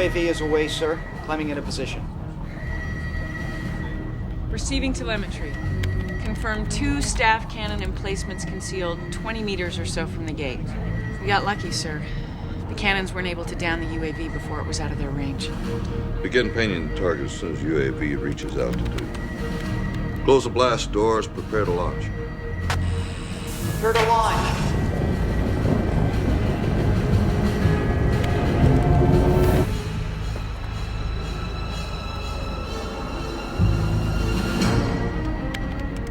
UAV is away, sir. Climbing into position. Receiving telemetry. Confirmed 2 staff cannon emplacements concealed 20 meters or so from the gate. We got lucky, sir. The cannons weren't able to down the UAV before it was out of their range. Begin painting the target as soon as UAV reaches altitude. Close the blast doors, prepare to launch. Prepare to launch.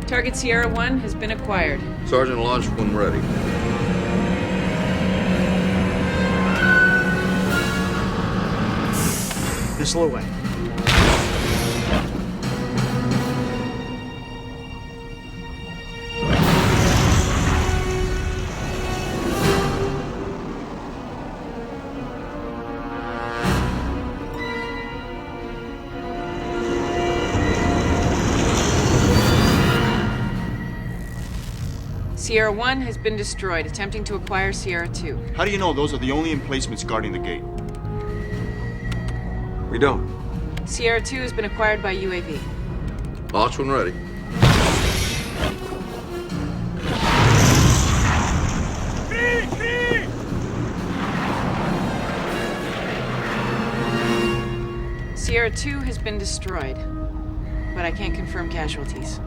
Target Sierra 1 has been acquired. Sergeant, launch when ready. Missile away. Sierra 1 has been destroyed, attempting to acquire Sierra 2. How do you know those are the only emplacements guarding the gate? We don't. Sierra 2 has been acquired by UAV. Launch when ready. Sierra 2 has been destroyed, but I can't confirm casualties.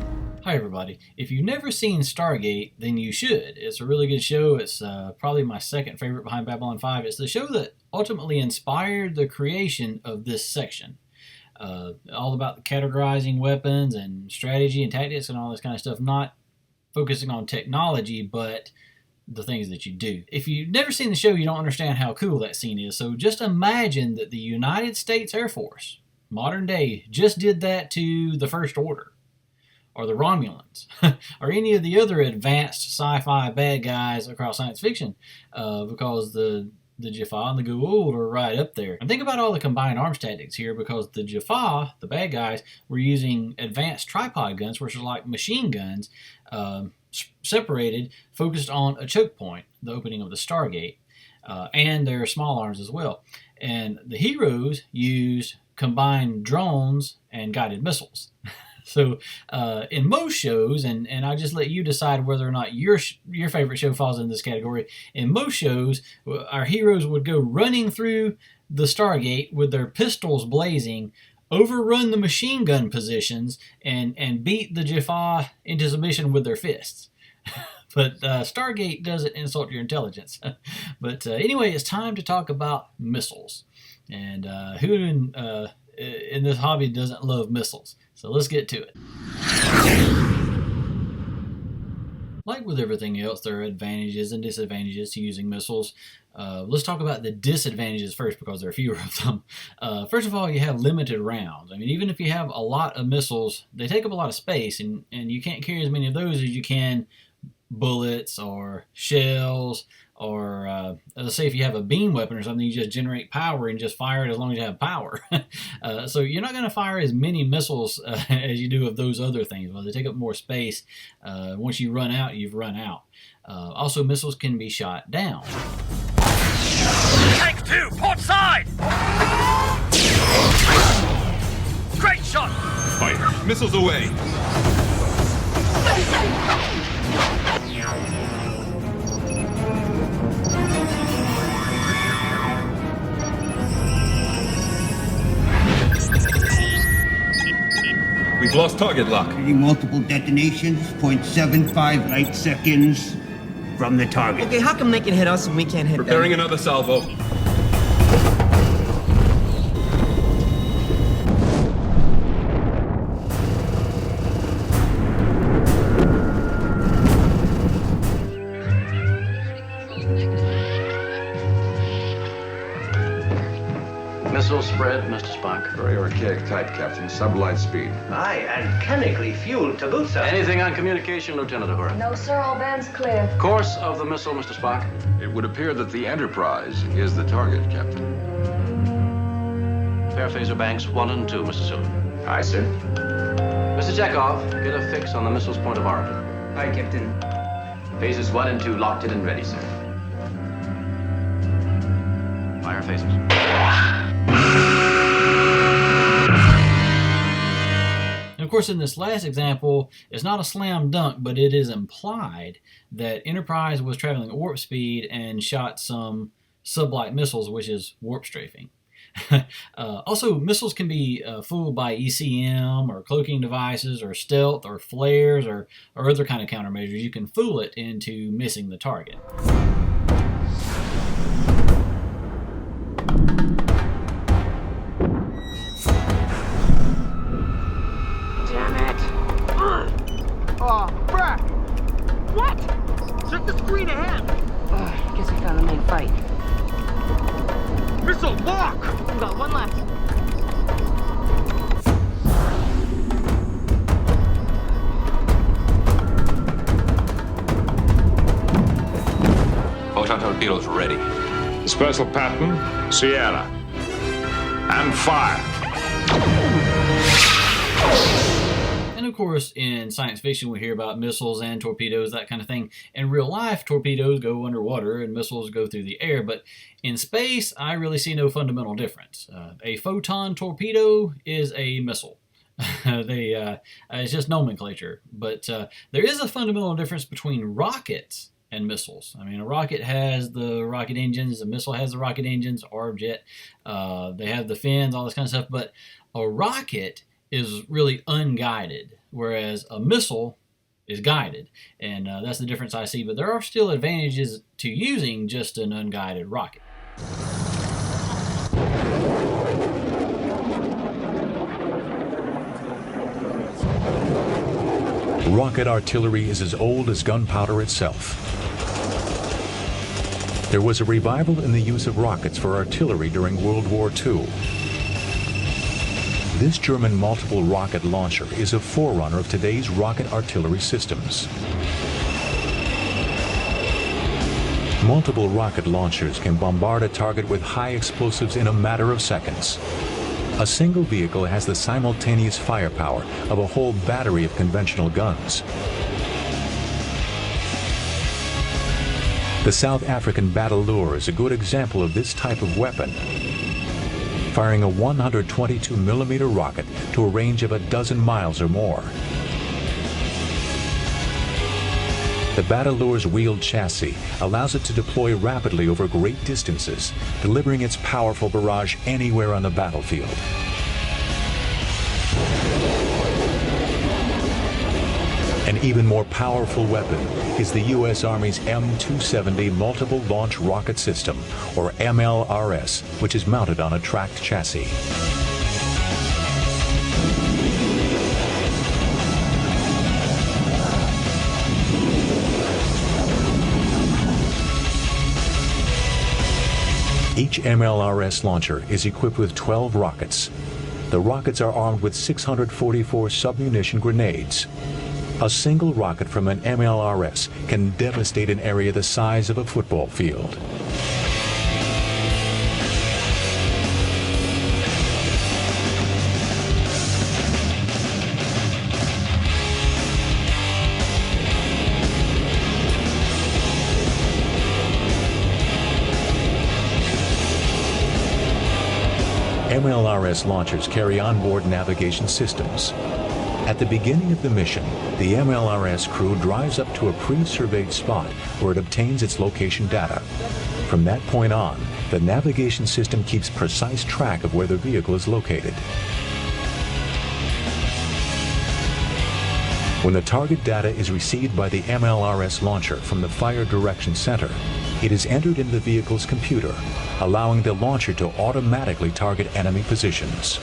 Hi everybody. If you've never seen Stargate, then you should. It's a really good show. It's probably my second favorite behind Babylon 5. It's the show that ultimately inspired the creation of this section. All about categorizing weapons and strategy and tactics and all this kind of stuff. Not focusing on technology, but the things that you do. If you've never seen the show, you don't understand how cool that scene is. So just imagine that the United States Air Force, modern day, just did that to the First Order, or the Romulans, or any of the other advanced sci-fi bad guys across science fiction, because the Jaffa and the Goa'uld are right up there. And think about all the combined arms tactics here, because the Jaffa, the bad guys, were using advanced tripod guns, which are like machine guns, separated, focused on a choke point, the opening of the Stargate, and their small arms as well. And the heroes used combined drones and guided missiles. So in most shows, and I just let you decide whether or not your favorite show falls in this category, in most shows, our heroes would go running through the Stargate with their pistols blazing, overrun the machine gun positions, and beat the Jaffa into submission with their fists. But Stargate doesn't insult your intelligence. But anyway, it's time to talk about missiles. And who in this hobby doesn't love missiles? So let's get to it. Like with everything else, there are advantages and disadvantages to using missiles. Let's talk about the disadvantages first, because there are fewer of them. First of all, you have limited rounds. I mean, even if you have a lot of missiles, they take up a lot of space, and you can't carry as many of those as you can bullets or shells, or let's say if you have a beam weapon or something, you just generate power and just fire it as long as you have power. So you're not going to fire as many missiles as you do of those other things. Well, they take up more space. Once you run out, you've run out. Also, missiles can be shot down. Tank 2, port side! Great shot! Fire. Missiles away. We've lost target lock. Multiple detonations, 0.75 light seconds from the target. Okay, how come they can hit us and we can't hit Preparing them? another salvo. Missile spread, Mr. Spock. Very archaic type, Captain. Sublight speed. Aye, and chemically fueled to boot, sir. Anything on communication, Lieutenant Uhura? No, sir. All bands clear. Course of the missile, Mr. Spock. It would appear that the Enterprise is the target, Captain. Fair phaser banks 1 and 2, Mr. Sulu. Aye, sir. Mr. Chekhov, get a fix on the missile's point of origin. Aye, Captain. Phases 1 and 2 locked in and ready, sir. Fire phasers. course, in this last example, it's not a slam dunk, but it is implied that Enterprise was traveling at warp speed and shot some sublight missiles, which is warp strafing. Also, missiles can be fooled by ECM or cloaking devices or stealth or flares or other kind of countermeasures. You can fool it into missing the target. Damn it! Oh, Brack! What? Check the screen ahead! Guess we found the main fight. Missile, lock! We've got one left. Photon torpedoes ready. Dispersal pattern, Sierra. And fire. And of course, in science fiction, we hear about missiles and torpedoes, that kind of thing. In real life, torpedoes go underwater and missiles go through the air. But in space, I really see no fundamental difference. A photon torpedo is a missile. It's just nomenclature. But there is a fundamental difference between rockets and missiles. I mean, a rocket has the rocket engines, a missile has the rocket engines, Arb-Jet. They have the fins, all this kind of stuff. But a rocket is really unguided, whereas a missile is guided. And that's the difference I see. But there are still advantages to using just an unguided rocket. Rocket artillery is as old as gunpowder itself. There was a revival in the use of rockets for artillery during World War II. This German multiple rocket launcher is a forerunner of today's rocket artillery systems. Multiple rocket launchers can bombard a target with high explosives in a matter of seconds. A single vehicle has the simultaneous firepower of a whole battery of conventional guns. The South African Battlelure is a good example of this type of weapon, firing a 122mm rocket to a range of 12 miles or more. The Battlelure's wheeled chassis allows it to deploy rapidly over great distances, delivering its powerful barrage anywhere on the battlefield. An even more powerful weapon is the U.S. Army's M270 Multiple Launch Rocket System, or MLRS, which is mounted on a tracked chassis. Each MLRS launcher is equipped with 12 rockets. The rockets are armed with 644 submunition grenades. A single rocket from an MLRS can devastate an area the size of a football field. MLRS launchers carry onboard navigation systems. At the beginning of the mission, the MLRS crew drives up to a pre-surveyed spot where it obtains its location data. From that point on, the navigation system keeps precise track of where the vehicle is located. When the target data is received by the MLRS launcher from the Fire Direction Center, it is entered in the vehicle's computer, allowing the launcher to automatically target enemy positions.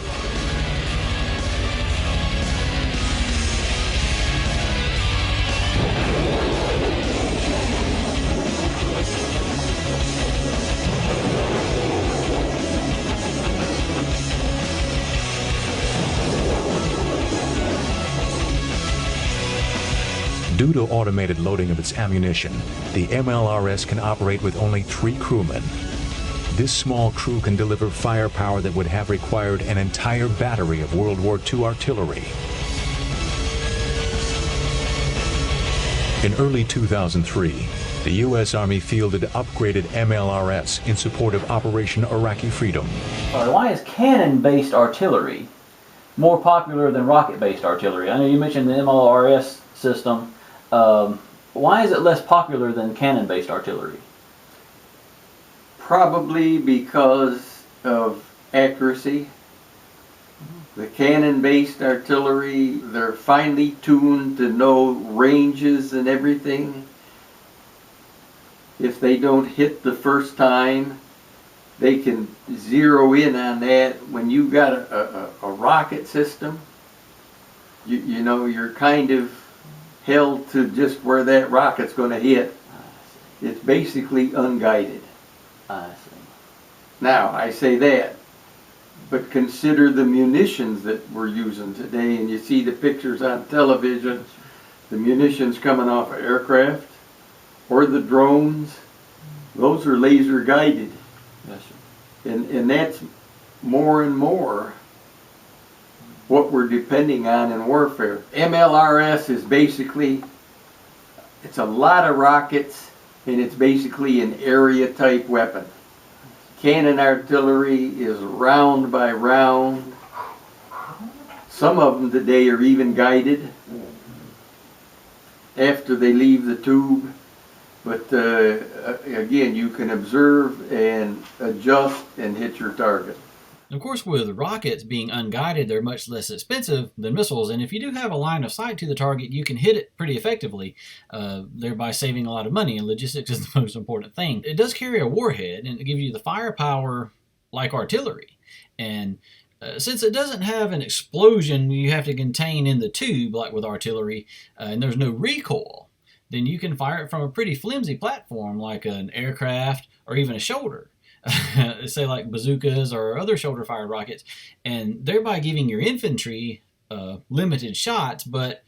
Due to automated loading of its ammunition, the MLRS can operate with only 3 crewmen. This small crew can deliver firepower that would have required an entire battery of World War II artillery. In early 2003, the U.S. Army fielded upgraded MLRS in support of Operation Iraqi Freedom. Why is cannon-based artillery more popular than rocket-based artillery? I know you mentioned the MLRS system. Why is it less popular than cannon-based artillery? Probably because of accuracy. The cannon-based artillery, they're finely tuned to know ranges and everything. If they don't hit the first time, they can zero in on that. When you've got a rocket system, you know, you're kind of held to just where that rocket's going to hit. It's basically unguided. I see. Now, I say that, but consider the munitions that we're using today, and you see the pictures on television, the munitions coming off of aircraft or the drones, those are laser guided. Yes, sir. And that's more and more what we're depending on in warfare. MLRS is basically, it's a lot of rockets, and it's basically an area type weapon. Cannon artillery is round by round. Some of them today are even guided after they leave the tube. But again, you can observe and adjust and hit your target. Of course, with rockets being unguided, they're much less expensive than missiles, and if you do have a line of sight to the target, you can hit it pretty effectively, thereby saving a lot of money, and logistics is the most important thing. It does carry a warhead, and it gives you the firepower like artillery, and since it doesn't have an explosion you have to contain in the tube like with artillery, and there's no recoil, then you can fire it from a pretty flimsy platform like an aircraft or even a shoulder. Say like bazookas or other shoulder-fired rockets, and thereby giving your infantry limited shots, but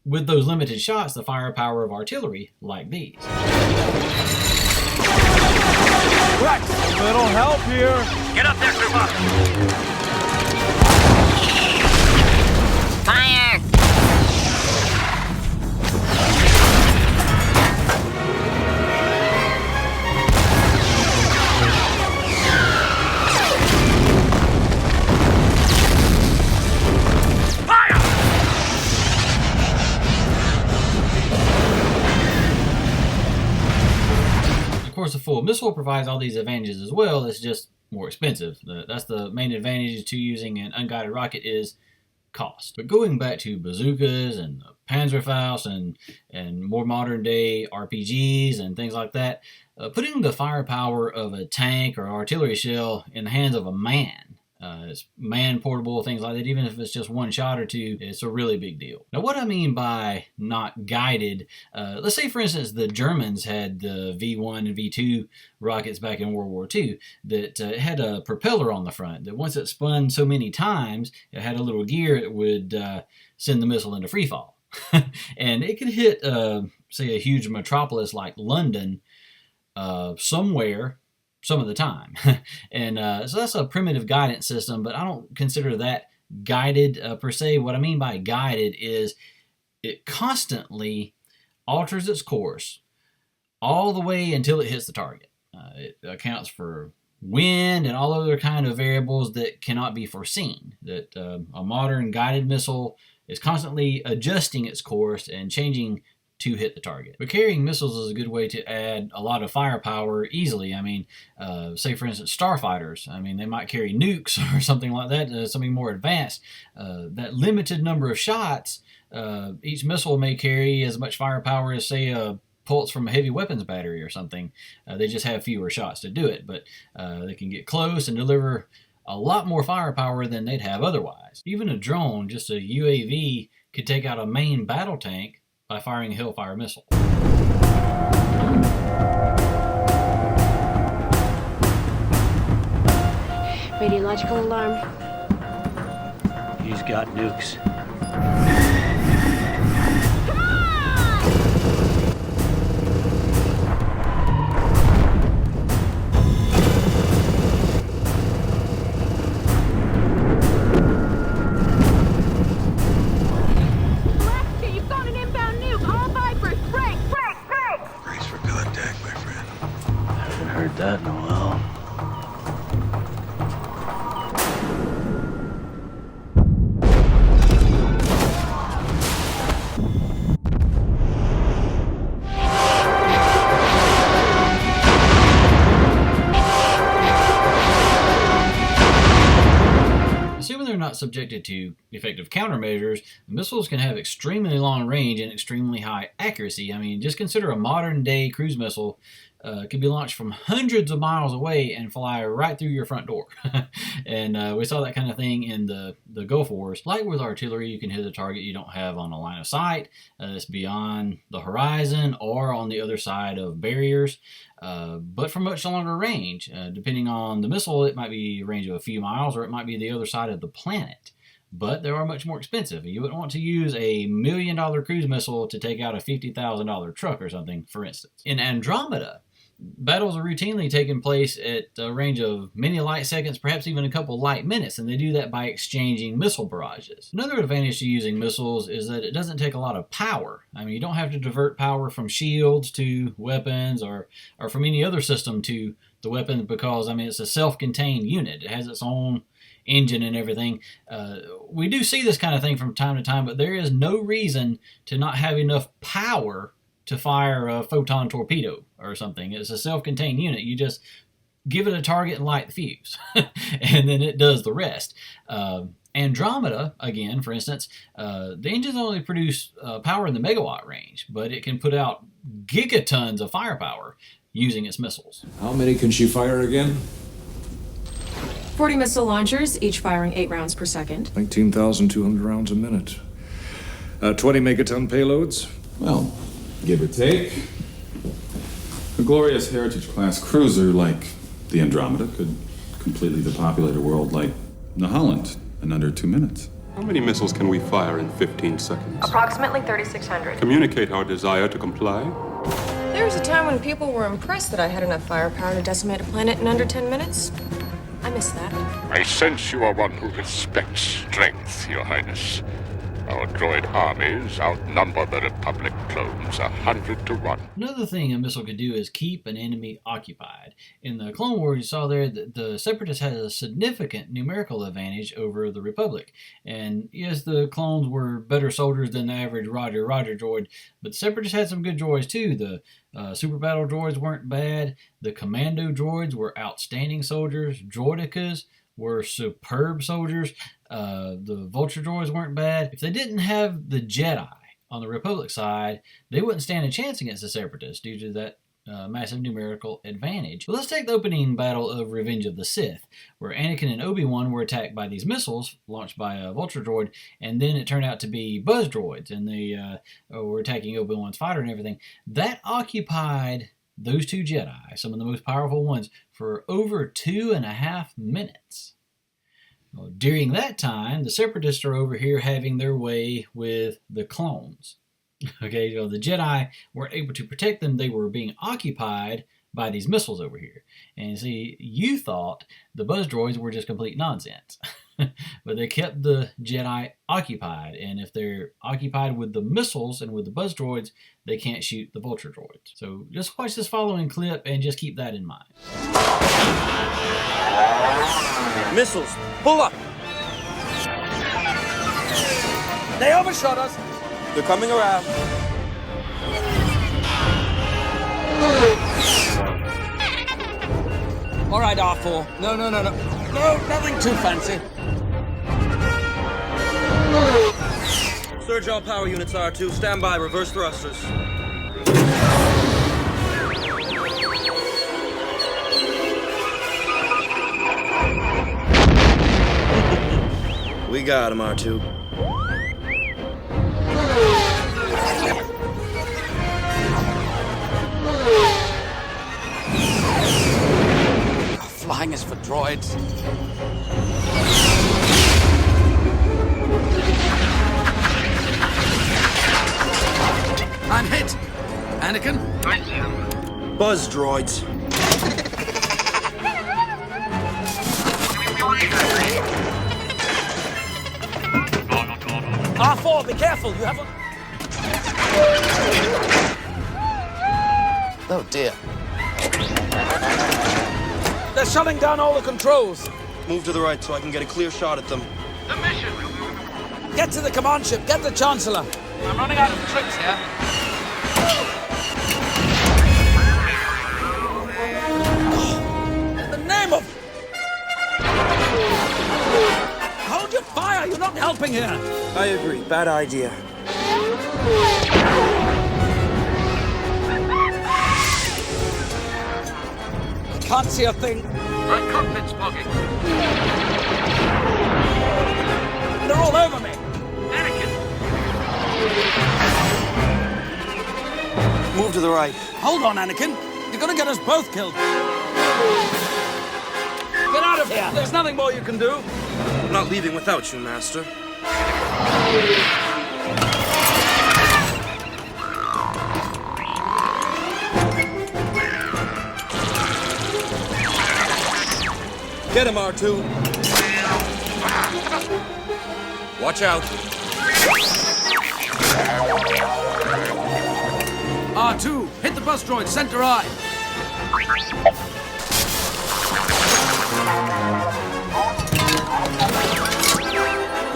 with those limited shots, the firepower of artillery like these. Rex, a little help here. Get up there, Krupa! Fire! Of course, a full missile provides all these advantages as well. It's just more expensive. That's the main advantage to using an unguided rocket is cost. But going back to bazookas and Panzerfaust and more modern day RPGs and things like that, putting the firepower of a tank or artillery shell in the hands of a man, it's man-portable, things like that, even if it's just one shot or two, it's a really big deal. Now, what I mean by not guided, let's say, for instance, the Germans had the V1 and V2 rockets back in World War II that had a propeller on the front, that once it spun so many times, it had a little gear, it would send the missile into free fall. And it could hit, say, a huge metropolis like London somewhere, some of the time. And so that's a primitive guidance system, but I don't consider that guided per se. What I mean by guided is it constantly alters its course all the way until it hits the target. It accounts for wind and all other kind of variables that cannot be foreseen. That a modern guided missile is constantly adjusting its course and changing to hit the target. But carrying missiles is a good way to add a lot of firepower easily. I mean, say for instance, starfighters. I mean, they might carry nukes or something like that, something more advanced. That limited number of shots, each missile may carry as much firepower as, say, a pulse from a heavy weapons battery or something. They just have fewer shots to do it, but they can get close and deliver a lot more firepower than they'd have otherwise. Even a drone, just a UAV, could take out a main battle tank by firing a Hellfire missile. Radiological alarm. He's got nukes. That in a while. not subjected to effective countermeasures, missiles can have extremely long range and extremely high accuracy. I mean, just consider a modern day cruise missile could be launched from hundreds of miles away and fly right through your front door. And we saw that kind of thing in the Gulf Wars. Like with artillery, you can hit a target you don't have on a line of sight. It's beyond the horizon or on the other side of barriers. But for much longer range. Depending on the missile, it might be a range of a few miles, or it might be the other side of the planet. But they are much more expensive. You wouldn't want to use a $1 million cruise missile to take out a $50,000 truck or something, for instance. In Andromeda, battles are routinely taking place at a range of many light seconds, perhaps even a couple light minutes, and they do that by exchanging missile barrages. Another advantage to using missiles is that it doesn't take a lot of power. I mean, you don't have to divert power from shields to weapons or from any other system to the weapon because, I mean, it's a self-contained unit. It has its own engine and everything. We do see this kind of thing from time to time, but there is no reason to not have enough power to fire a photon torpedo or something. It's a self-contained unit. You just give it a target and light the fuse, and then it does the rest. Andromeda, again, for instance, the engines only produce power in the megawatt range, but it can put out gigatons of firepower using its missiles. How many can she fire again? 40 missile launchers, each firing 8 rounds per second. 19,200 rounds a minute. 20 megaton payloads? Well, give or take. A glorious Heritage-class cruiser like the Andromeda could completely depopulate a world like New Holland in under 2 minutes. How many missiles can we fire in 15 seconds? Approximately 3,600. Communicate our desire to comply. There was a time when people were impressed that I had enough firepower to decimate a planet in under 10 minutes. I miss that. I sense you are one who respects strength, Your Highness. Our droid armies outnumber the Republic clones 100 to 1. Another thing a missile can do is keep an enemy occupied. In the Clone Wars, you saw there that the Separatists had a significant numerical advantage over the Republic. And yes, the clones were better soldiers than the average Roger droid, but the Separatists had some good droids too. The super battle droids weren't bad. The commando droids were outstanding soldiers. Droidekas were superb soldiers. The Vulture droids weren't bad. If they didn't have the Jedi on the Republic side, they wouldn't stand a chance against the Separatists due to that massive numerical advantage. But let's take the opening battle of Revenge of the Sith, where Anakin and Obi-Wan were attacked by these missiles launched by a Vulture droid, and then it turned out to be Buzz droids, and they were attacking Obi-Wan's fighter and everything. That occupied those two Jedi, some of the most powerful ones, for over 2.5 minutes. Well, during that time, the Separatists are over here having their way with the clones. Okay, so the Jedi weren't able to protect them. They were being occupied by these missiles over here. And see, you thought the Buzz droids were just complete nonsense. But they kept the Jedi occupied. And if they're occupied with the missiles and with the Buzz droids, they can't shoot the Vulture droids. So just watch this following clip and just keep that in mind. Missiles, pull up! They overshot us! They're coming around. All right, R4. No, nothing too fancy. Surge all power units, R2. Stand by, reverse thrusters. We got him, R2. Flying is for droids. I'm hit. Anakin? Buzz droids. R4, be careful. You have a... Oh, dear. They're shutting down all the controls. Move to the right so I can get a clear shot at them. The mission! Get to the command ship. Get the Chancellor. I'm running out of tricks here. In the name of... Hold your fire! helping here. I agree. Bad idea. Can't see a thing. Right cockpit's fogging. They're all over me. Anakin! Move to the right. Hold on, Anakin. You're gonna get us both killed. Get out of here. There's nothing more you can do. I'm not leaving without you, Master. Get him, R2. Watch out. R2, hit the bus droid, center eye.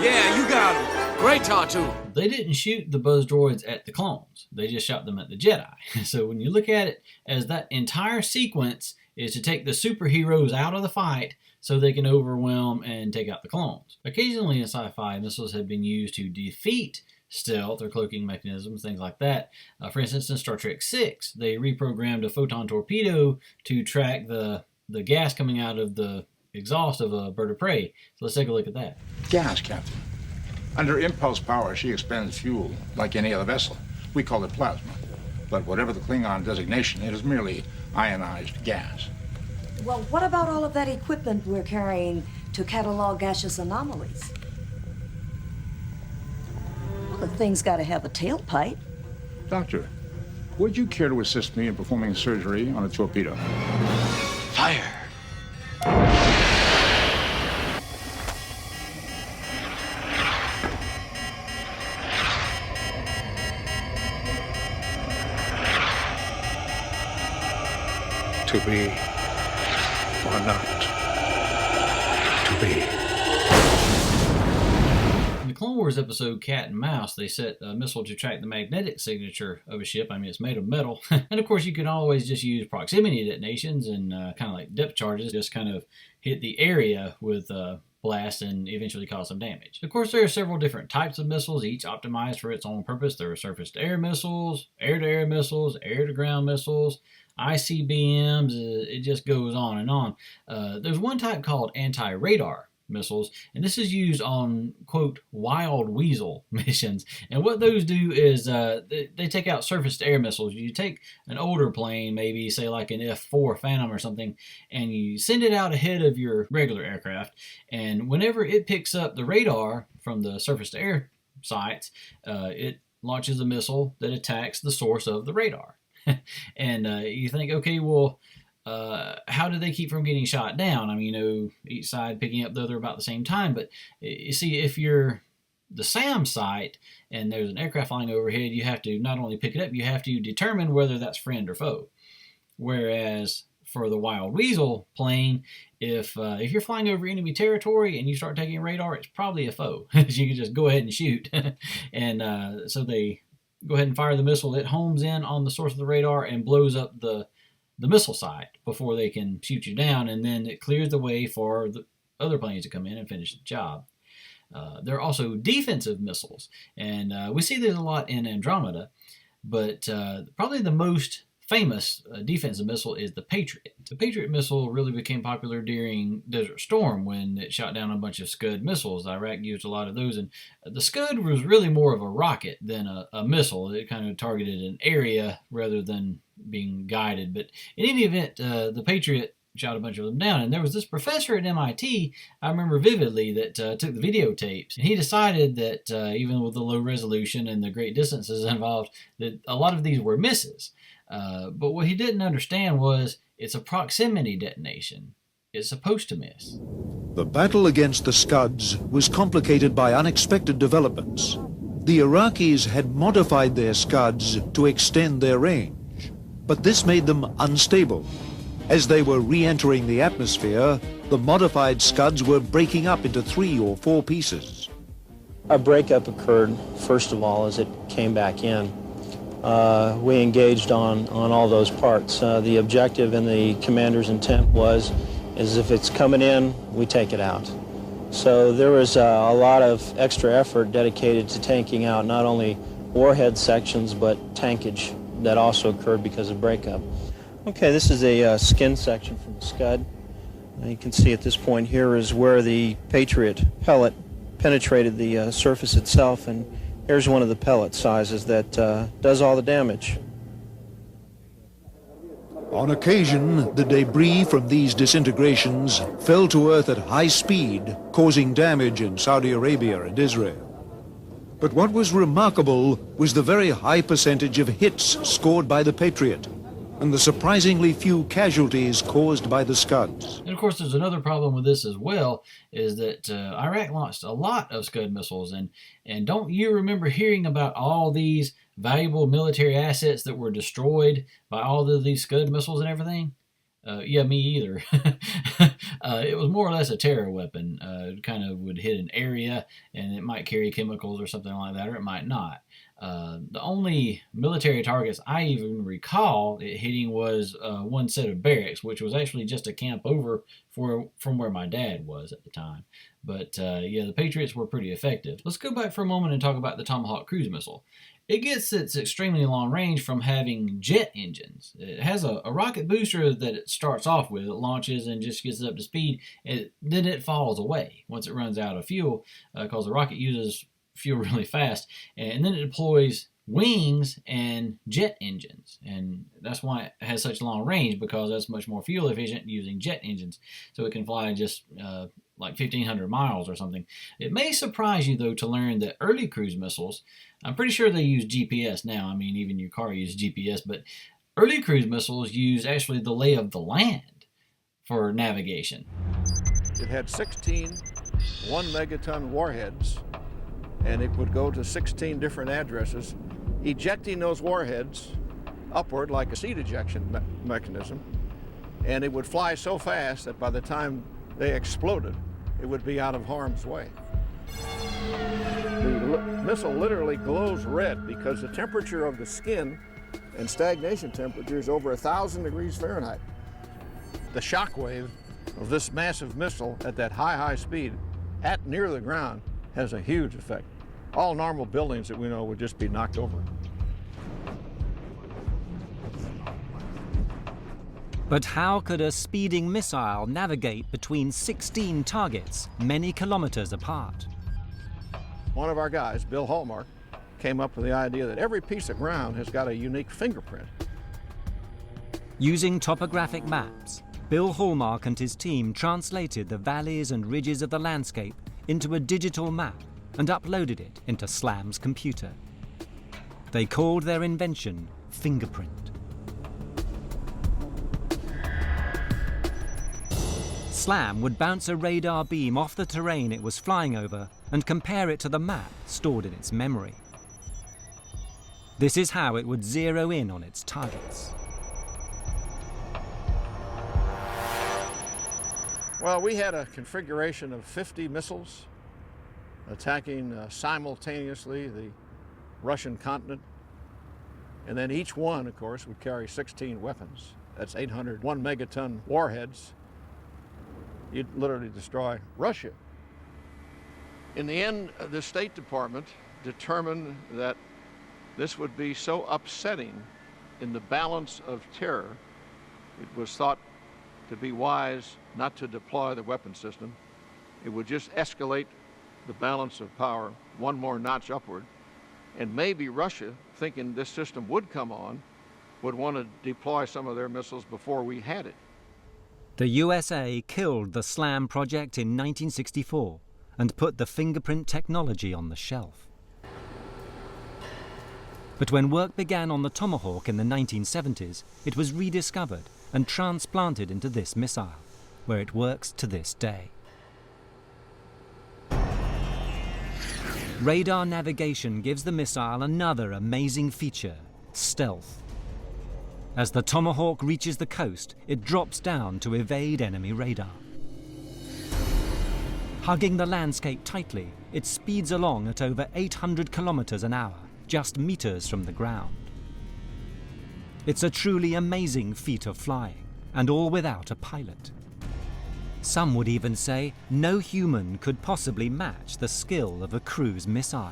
Yeah, you got him. Great, R2. They didn't shoot the buzz droids at the clones. They just shot them at the Jedi. So when you look at it as that entire sequence is to take the superheroes out of the fight so they can overwhelm and take out the clones. Occasionally in sci-fi, missiles have been used to defeat stealth or cloaking mechanisms, things like that. For instance, in Star Trek VI, they reprogrammed a photon torpedo to track the gas coming out of the exhaust of a bird of prey. So let's take a look at that. Gas, Captain. Under impulse power, she expends fuel like any other vessel. We call it plasma. But whatever the Klingon designation, it is merely ionized gas. Well, what about all of that equipment we're carrying to catalog gaseous anomalies? Well, the thing's got to have a tailpipe. Doctor, would you care to assist me in performing surgery on a torpedo? Fire. To be or not to be. In the Clone Wars episode Cat and Mouse, they set a missile to track the magnetic signature of a ship. I mean, it's made of metal. And of course, you can always just use proximity detonations and kind of like depth charges, just kind of hit the area with blast and eventually cause some damage. Of course, there are several different types of missiles, each optimized for its own purpose. There are surface-to-air missiles, air-to-air missiles, air-to-ground missiles, ICBMs, it just goes on and on. There's one type called anti-radar missiles, and this is used on, quote, wild weasel missions. And what those do is they take out surface-to-air missiles. You take an older plane, maybe say like an F-4 Phantom or something, and you send it out ahead of your regular aircraft, and whenever it picks up the radar from the surface-to-air sites, it launches a missile that attacks the source of the radar. And you think, okay, well, how do they keep from getting shot down? I mean, you know, each side picking up the other about the same time. But you see, if you're the SAM site and there's an aircraft flying overhead, you have to not only pick it up, you have to determine whether that's friend or foe. Whereas for the Wild Weasel plane, if you're flying over enemy territory and you start taking radar, it's probably a foe. You can just go ahead and shoot. And so they go ahead and fire the missile. It homes in on the source of the radar and blows up the missile site before they can shoot you down, and then it clears the way for the other planes to come in and finish the job. There are also defensive missiles, and we see this a lot in Andromeda, but probably the most famous defensive missile is the Patriot. The Patriot missile really became popular during Desert Storm when it shot down a bunch of Scud missiles. Iraq used a lot of those, and the Scud was really more of a rocket than a missile. It kind of targeted an area rather than being guided. But in any event, the Patriot shot a bunch of them down. And there was this professor at MIT, I remember vividly, that took the videotapes. And he decided that even with the low resolution and the great distances involved, that a lot of these were misses. But what he didn't understand was it's a proximity detonation. It's supposed to miss. The battle against the Scuds was complicated by unexpected developments. The Iraqis had modified their Scuds to extend their range, but this made them unstable. As they were re-entering the atmosphere, the modified Scuds were breaking up into 3 or 4 pieces. A breakup occurred, first of all, as it came back in. We engaged on all those parts. The objective and the commander's intent is if it's coming in, we take it out. So there was a lot of extra effort dedicated to tanking out not only warhead sections, but tankage that also occurred because of breakup. Okay, this is a skin section from the Scud. You can see at this point here is where the Patriot pellet penetrated the surface itself, and here's one of the pellet sizes that does all the damage. On occasion, the debris from these disintegrations fell to Earth at high speed, causing damage in Saudi Arabia and Israel. But what was remarkable was the very high percentage of hits scored by the Patriot, and the surprisingly few casualties caused by the Scuds. And of course, there's another problem with this as well, is that Iraq launched a lot of Scud missiles, and don't you remember hearing about all these valuable military assets that were destroyed by all of these Scud missiles and everything? Yeah, me either. It was more or less a terror weapon. It kind of would hit an area, and it might carry chemicals or something like that, or it might not. The only military targets I even recall it hitting was one set of barracks, which was actually just a camp over from where my dad was at the time. But yeah, the Patriots were pretty effective. Let's go back for a moment and talk about the Tomahawk cruise missile. It gets its extremely long range from having jet engines. It has a rocket booster that it starts off with. It launches and just gets up to speed, and then it falls away once it runs out of fuel, because the rocket uses fuel really fast, and then it deploys wings and jet engines, and that's why it has such long range, because that's much more fuel efficient using jet engines, so it can fly just like 1,500 miles or something. It may surprise you, though, to learn that early cruise missiles, I'm pretty sure they use GPS now. I mean, even your car uses GPS, but early cruise missiles use actually the lay of the land for navigation. It had 16 1-megaton warheads, and it would go to 16 different addresses, ejecting those warheads upward like a seed ejection mechanism, and it would fly so fast that by the time they exploded, it would be out of harm's way. The missile literally glows red because the temperature of the skin and stagnation temperature is over 1,000 degrees Fahrenheit. The shock wave of this massive missile at that high speed at near the ground has a huge effect. All normal buildings that we know would just be knocked over. But how could a speeding missile navigate between 16 targets many kilometers apart? One of our guys, Bill Hallmark, came up with the idea that every piece of ground has got a unique fingerprint. Using topographic maps, Bill Hallmark and his team translated the valleys and ridges of the landscape into a digital map and uploaded it into SLAM's computer. They called their invention Fingerprint. SLAM would bounce a radar beam off the terrain it was flying over and compare it to the map stored in its memory. This is how it would zero in on its targets. Well, we had a configuration of 50 missiles attacking simultaneously the Russian continent, and then each one, of course, would carry 16 weapons. That's 800 1-megaton warheads. You'd literally destroy Russia. In the end, the State Department determined that this would be so upsetting in the balance of terror, it was thought to be wise not to deploy the weapon system. It would just escalate the balance of power one more notch upward, and maybe Russia, thinking this system would come on, would want to deploy some of their missiles before we had it. The USA killed the SLAM project in 1964 and put the fingerprint technology on the shelf. But when work began on the Tomahawk in the 1970s, it was rediscovered and transplanted into this missile, where it works to this day. Radar navigation gives the missile another amazing feature: stealth. As the Tomahawk reaches the coast, it drops down to evade enemy radar. Hugging the landscape tightly, it speeds along at over 800 kilometers an hour, just meters from the ground. It's a truly amazing feat of flying, and all without a pilot. Some would even say no human could possibly match the skill of a cruise missile.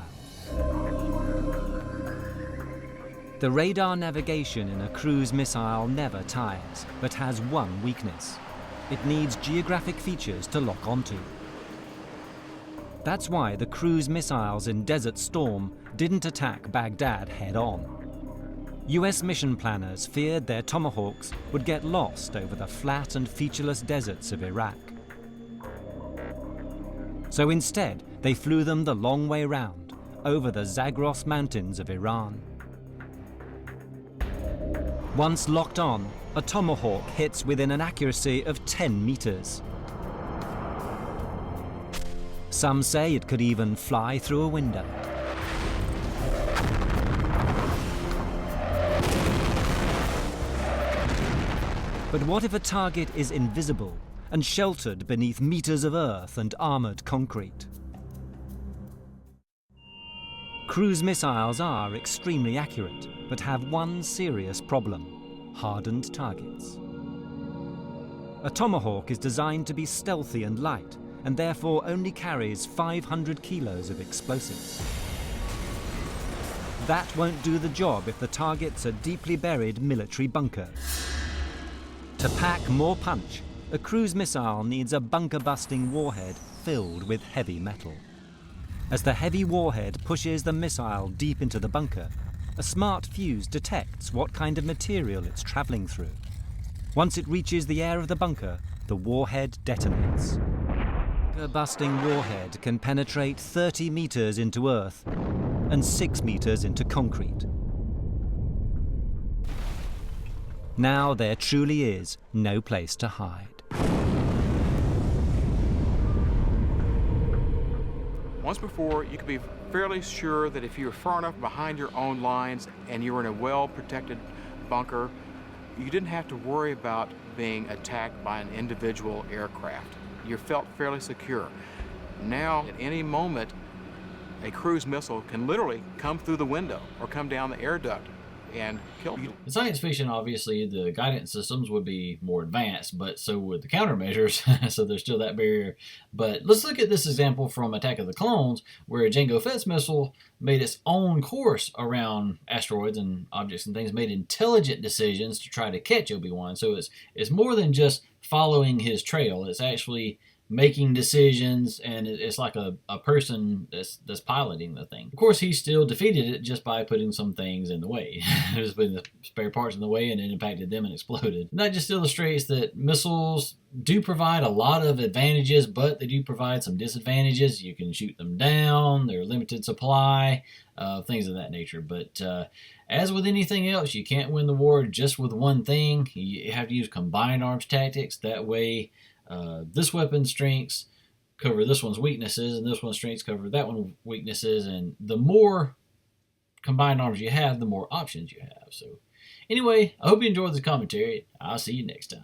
The radar navigation in a cruise missile never tires, but has one weakness. It needs geographic features to lock onto. That's why the cruise missiles in Desert Storm didn't attack Baghdad head-on. US mission planners feared their Tomahawks would get lost over the flat and featureless deserts of Iraq. So instead, they flew them the long way round, over the Zagros Mountains of Iran. Once locked on, a Tomahawk hits within an accuracy of 10 meters. Some say it could even fly through a window. But what if a target is invisible and sheltered beneath meters of earth and armored concrete? Cruise missiles are extremely accurate, but have one serious problem: hardened targets. A Tomahawk is designed to be stealthy and light, and therefore only carries 500 kilos of explosives. That won't do the job if the target's a deeply buried military bunker. To pack more punch, a cruise missile needs a bunker-busting warhead filled with heavy metal. As the heavy warhead pushes the missile deep into the bunker, a smart fuse detects what kind of material it's traveling through. Once it reaches the air of the bunker, the warhead detonates. A busting warhead can penetrate 30 meters into earth and 6 meters into concrete. Now there truly is no place to hide. Once before, you could be fairly sure that if you were far enough behind your own lines and you were in a well-protected bunker, you didn't have to worry about being attacked by an individual aircraft. You felt fairly secure. Now, at any moment, a cruise missile can literally come through the window or come down the air duct and kill you. In science fiction, obviously, the guidance systems would be more advanced, but so would the countermeasures, so there's still that barrier. But let's look at this example from Attack of the Clones, where a Jango Fett's missile made its own course around asteroids and objects and things, made intelligent decisions to try to catch Obi-Wan. So it's more than just following his trail. It's actually making decisions, and it's like a person that's piloting the thing. Of course, he still defeated it just by putting some things in the way. Just putting the spare parts in the way, and it impacted them and exploded. And that just illustrates that missiles do provide a lot of advantages, but they do provide some disadvantages. You can shoot them down, they're limited supply, things of that nature. But as with anything else, you can't win the war just with one thing. You have to use combined arms tactics. That way, this weapon's strengths cover this one's weaknesses, and this one's strengths cover that one's weaknesses. And the more combined arms you have, the more options you have. So anyway, I hope you enjoyed this commentary. I'll see you next time.